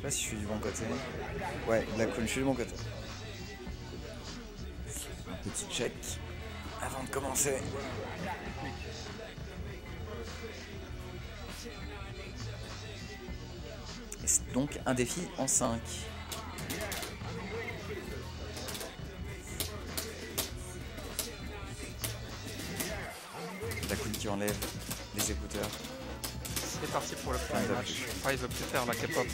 pas si je suis du bon côté. Ouais, Black Queen, je suis du bon côté. Un petit check avant de commencer. Et c'est donc un défi en 5. Black Queen qui enlève les écouteurs. C'est parti pour le premier match. Ah, il veut plus faire la K-pop.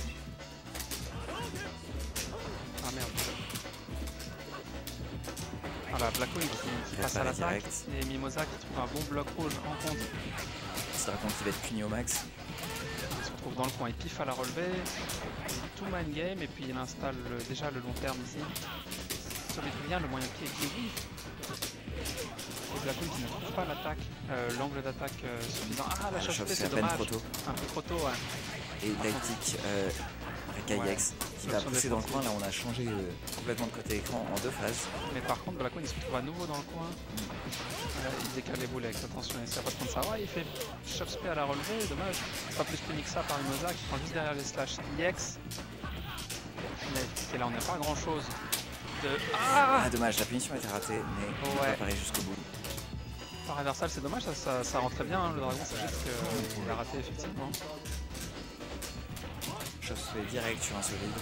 Ah merde. Voilà, Black Queen qui passe à l'attaque et Mimosa qui trouve un bon bloc rouge en contre. Ça raconte qu'il va être puni au max. Il se retrouve dans le coin, il piffe à la relever. Il tout mind game et puis il installe déjà le long terme ici. Solide bien le moyen pied qui oui. Et Black Queen qui ne trouve pas l'attaque, l'angle d'attaque suffisant. Ah la chasse c'est dommage. Trop tôt. Un peu trop tôt ouais. Et Lightic Rekayex qui va pousser dans le coin. Là on a changé complètement de côté écran en 2 phases. Mais par contre Black Queen il se retrouve à nouveau dans le coin. Il décale les boules avec attention, il essaie pas de prendre ça. Ouais, il fait chop spé à la relevée, dommage. Pas plus puni que ça par Mimosa qui prend juste derrière les slash EX. Et là on n'a pas grand chose de. Ah, dommage, la punition a été ratée, mais il n'est pas paré jusqu'au bout. Par reversal c'est dommage, ça rentrait bien, hein, le dragon c'est juste qu'il a raté effectivement. Chop spé direct sur un solide.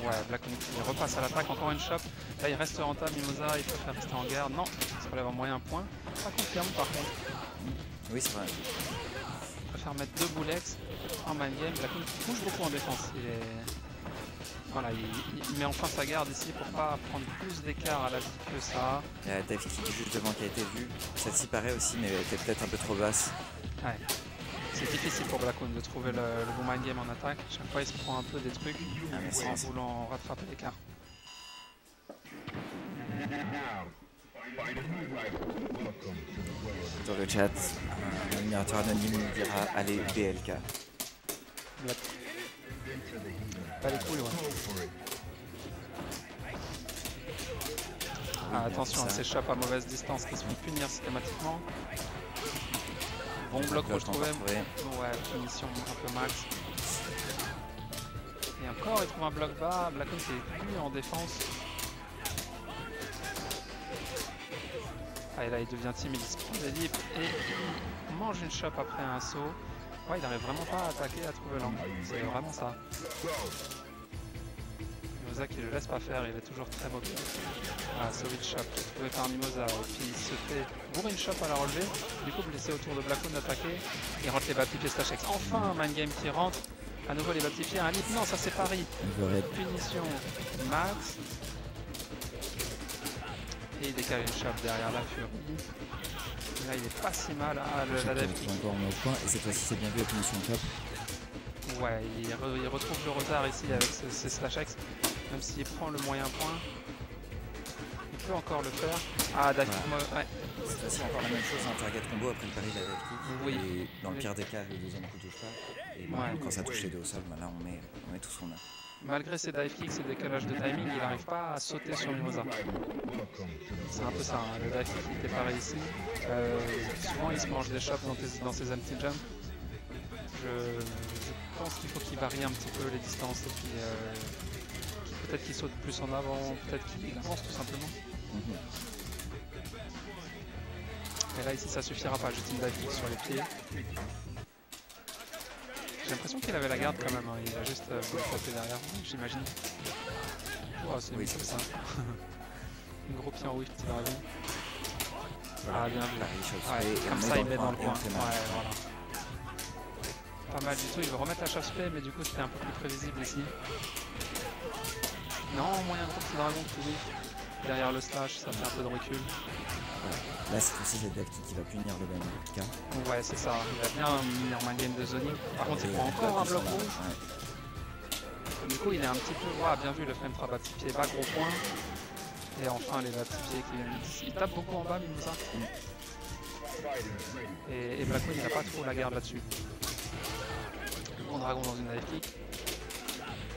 Ouais, Black Queen il repasse à l'attaque, encore une chop. Là il reste rentable, Mimosa, il préfère rester en garde. Non, il se relève en moyen point. Pas confirme par contre. Oui, c'est vrai. Il préfère mettre 2 boulettes en mind game. Black Queen bouge beaucoup en défense. Voilà, il met enfin sa garde ici pour pas prendre plus d'écart à la vie que ça. Il y a Dave qui juste devant qui a été vu. Celle-ci paraît aussi, mais elle était peut-être un peu trop basse. Ouais. C'est difficile pour Black Queen de trouver le bon mind game en attaque. Chaque fois il se prend un peu des trucs en voulant rattraper l'écart. Dans le chat, un admirateur anonyme nous dira allez BLK. Pas les couilles, ouais. Ah, attention à ces chops à mauvaise distance qui se font punir systématiquement. Bon bloc retrouvé. Ouais, punition un peu max. Et encore, il trouve un bloc bas. Black Queen qui est plus en défense. Ah, et là, il devient timide, il se prend des lips et il mange une chop après un saut. Ouais, il n'arrive vraiment pas à attaquer, à trouver l'angle. C'est vraiment ça. Mimosa qui ne le laisse pas faire, il est toujours très mobile. Ah, solide chop trouvé par Mimosa. Et puis il se fait bourrer une chop à la relevée. Du coup, blessé autour de Black Queen d'attaquer. Il rentre les baptifiés slash X. Enfin, un mind game qui rentre. À nouveau les baptifiés. Un lip. Non, ça c'est Paris. Punition max. Et il décale une chop derrière la furie. Là il est pas si mal. Ah, la dev kick. Encore au point et cette fois-ci c'est bien vu la punition top. Ouais, il retrouve le retard ici avec ses slash X. Même s'il prend le moyen point, il peut encore le faire. Ah d'accord, ouais. Cette fois-ci encore la même chose, un target combo après le pari de la dev kick. Oui. Et dans le pire des cas, le deuxième coup touche pas. Et quand ça touche les deux au sol, là on met tout ce qu'on a. Malgré ses dive kicks et décalage de timing, il n'arrive pas à sauter sur Mimosa. C'est un peu ça, hein. Le dive kick était pareil ici. Souvent il se mange des chops dans ses anti-jumps. Je pense qu'il faut qu'il varie un petit peu les distances et puis peut-être qu'il saute plus en avant, peut-être qu'il avance tout simplement. Et là ici ça suffira pas, juste une dive kick sur les pieds. J'ai l'impression qu'il avait la garde quand même, hein. Il a juste tapé derrière, j'imagine. Oh, c'est oui, comme ça. Un gros pied en whiff, petit dragon. Ah, bien vu. Ouais, comme ça, il met dans le coin. Ouais, voilà. Pas mal du tout, il veut remettre la chasse paix, mais du coup, c'était un peu plus prévisible ici. Non, moyen gros petit dragon qui whiff. Derrière le slash, ça fait un peu de recul. Là, cette fois-ci, c'est Dave qui va punir le BMK. Ouais, c'est ça. Il a bien mis en main game de zoning. Par contre, il prend encore un bloc rouge. Du coup, il est un petit peu. Ouais, bien vu, le frame trap bas-pied bas, gros point. Et enfin, les bas-pieds qui viennent ici. Il tape beaucoup en bas, Mimosa. Et Black Queen, il n'a pas trop la garde là-dessus. Le bon dragon dans une dive kick.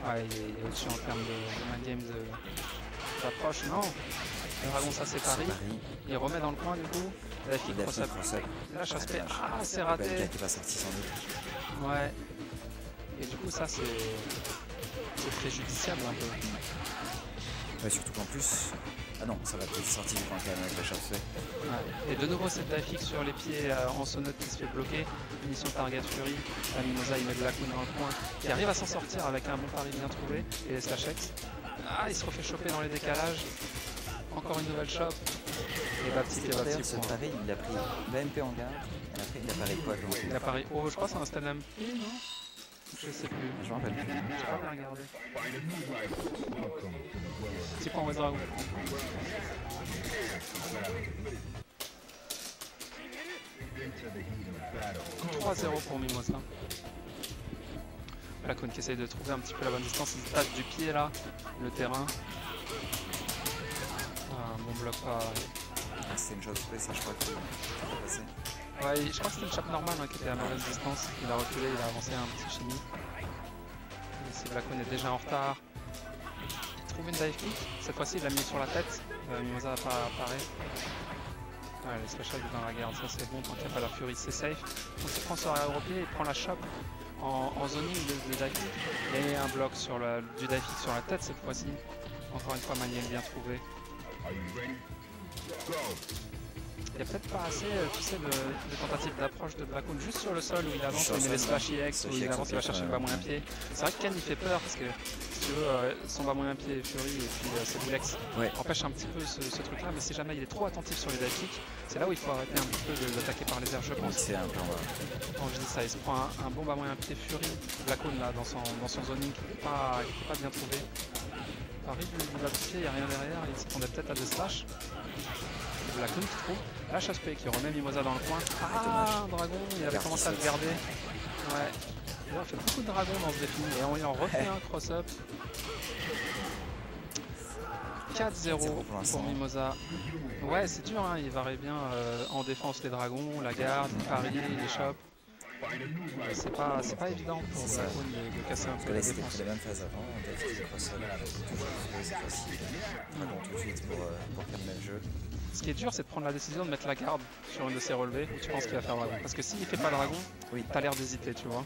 Ouais, il est au-dessus en termes de main game d'approche. Non! Le dragon, ça c'est Paris. Il remet dans le coin du coup. La kick cross-up. Là, chasse paix. Ah, c'est raté. Qui va sortir sans doute. Ouais. Et du coup, ça c'est. C'est préjudiciable un peu. Ouais, surtout qu'en plus... Ah non, ça va être sorti du coin quand même avec la chauve fait. Ouais. Et de nouveau cette dive kick sur les pieds en sonote qui se fait bloquer. Finition Target Fury. Mimosa il met de la couille dans le coin. Qui arrive à s'en sortir avec un bon pari bien trouvé. Et les slash X. Ah, il se refait choper dans les décalages. Encore une nouvelle shop. Et Baptiste et Baptiste. Ce pari, il a pris BMP en garde. Et après, il a pari quoi comme... Il a pari. Oh, je crois que c'est un stand MP, non? Je sais plus. Je m'en rappelle plus. J'ai pas bien regardé. Petit point au dragon. 3-0 pour Mimosa. Blackone qui essaye de trouver un petit peu la bonne distance. Il tape du pied là, le terrain. Ah, un bon bloc pas. Ah, c'était une chose space, je crois qu'il est passé. Ouais, je crois que c'était une chape normale hein, qui était à mauvaise distance. Il a reculé, il a avancé un petit chimie. Ici Blackone est déjà en retard. Il trouve une dive kick. Cette fois-ci il l'a mis sur la tête. Mimosa n'a pas apparaît. Ouais, les specials dans la garde, ça c'est bon, tant qu'il n'y a pas la furie c'est safe. Donc il prend sur aéropied, il prend la chope en zoning de dive kick. Et un bloc sur du dive kick sur la tête cette fois-ci. Encore une fois Maniel bien trouvé. Il n'y a peut-être pas assez tu sais, de tentatives d'approche de Blackone juste sur le sol où il avance, il met les slash EX, où il avance, il va chercher le bas moyen pied. C'est vrai que Ken il fait peur parce que si tu veux, son bas moyen pied Fury et puis ses boulex empêche un petit peu ce truc là, mais si jamais il est trop attentif sur les dive kicks, c'est là où il faut arrêter un petit peu de l'attaquer par les airs, je pense. C'est un peu Quand je dis ça, il se prend un bon bas moyen pied Fury, Blackone là dans son zoning qui n'est pas bien trouvé. Paris du bas pied, il n'y a rien derrière, il s'attendait peut-être à des slash. Blackone qui trouve la chasse P qui remet Mimosa dans le coin. Ah, un dragon, il avait commencé à le garder. Ouais. Il a fait beaucoup de dragons dans ce défi et on lui en refait un cross-up. 4-0 pour Mimosa. Ouais, c'est dur, hein. Il varie bien en défense les dragons, la garde, il parie, les chope. C'est pas évident pour Blackone de casser un peu la défense. C'était la même phase avant, on a fait le cross-up, toujours c'est facile. Dragon tout de suite pour calmer le jeu. Ce qui est dur, c'est de prendre la décision de mettre la garde sur une de ses relevés où tu penses qu'il va faire dragon. Parce que s'il fait pas dragon, t'as l'air d'hésiter, tu vois.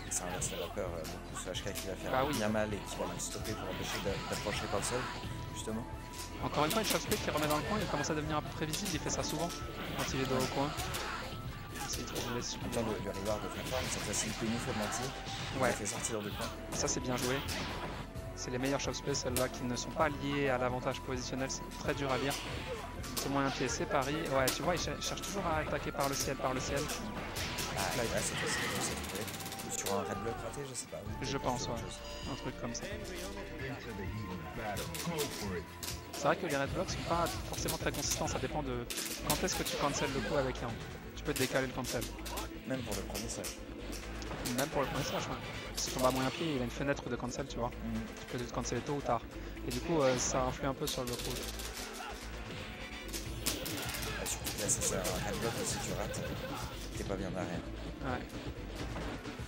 Ça inverse la vapeur beaucoup sur HK qui va faire bien mal et qui va le stopper pour empêcher d'approcher par le sol, justement. Encore une fois, une shot split qui remet dans le coin, il commence à devenir un peu prévisible, il fait ça souvent quand il est dos au coin. Il trouve le reward de faire mais cette fois-ci il peut une fois de mentir. Il fait sortir du coin. Ça c'est bien joué. C'est les meilleurs shot space, celles-là qui ne sont pas liées à l'avantage positionnel, c'est très dur à lire. C'est moyen pied, c'est pari. Ouais, tu vois, il cherche toujours à attaquer par le ciel. Ah, là, c'est possible. Sur un red block raté, je sais pas. Je pense, ouais. Un truc comme ça. C'est vrai que les red blocks sont pas forcément très consistants, ça dépend de quand est-ce que tu cancel le coup avec un. Tu peux te décaler le cancel. Même pour le premier slash. Même pour le premier slash, ouais. Si ton bas moyen pied, il a une fenêtre de cancel, tu vois. Tu peux te canceller tôt ou tard. Et du coup, ça influe un peu sur le bloc rouge. Surtout que là, ça sert à un red block, si tu rates, t'es pas bien derrière. Ouais.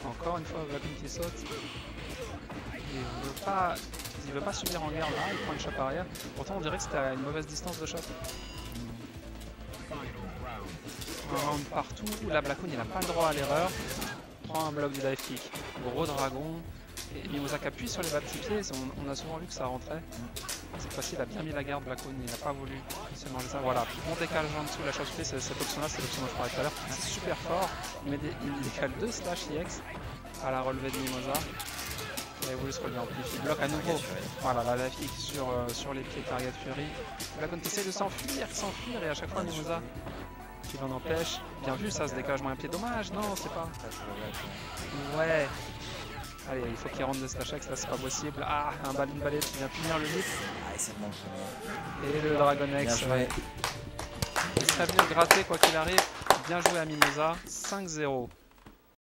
Encore une fois, Blackone qui saute. Il veut pas subir en garde là, il prend une chope arrière. Pourtant, on dirait que c'était à une mauvaise distance de chope. Un round partout. Là, Blackone, il n'a pas le droit à l'erreur. Prend un bloc du dive kick. Gros dragon. Et Mimosa qui appuie sur les bas petits pieds. On a souvent vu que ça rentrait. Cette fois-ci, il a bien mis la garde, Blackone. Il n'a pas voulu seulement ça. Voilà. Bon décalage en dessous. La chose fait, cette option-là, c'est l'option dont je parlais tout à l'heure. C'est super fort. Il décale 2 slash EX à la relevée de Mimosa. Il a voulu se relever en plus. Il bloque à nouveau. Voilà, la dive kick sur les pieds Target Fury. Blackone qui essaie de s'enfuir et à chaque fois Mimosa qui l'en empêche. Bien vu ça, ce décalage moyen pied. Dommage, non, c'est pas. Ouais. Allez, il faut qu'il rentre de slash X, là c'est pas possible. Ah, une balette qui vient punir le hit. Ah, c'est bon. Et le Dragon X. Il serait venu gratter quoi qu'il arrive. Bien joué à Mimosa. 5-0.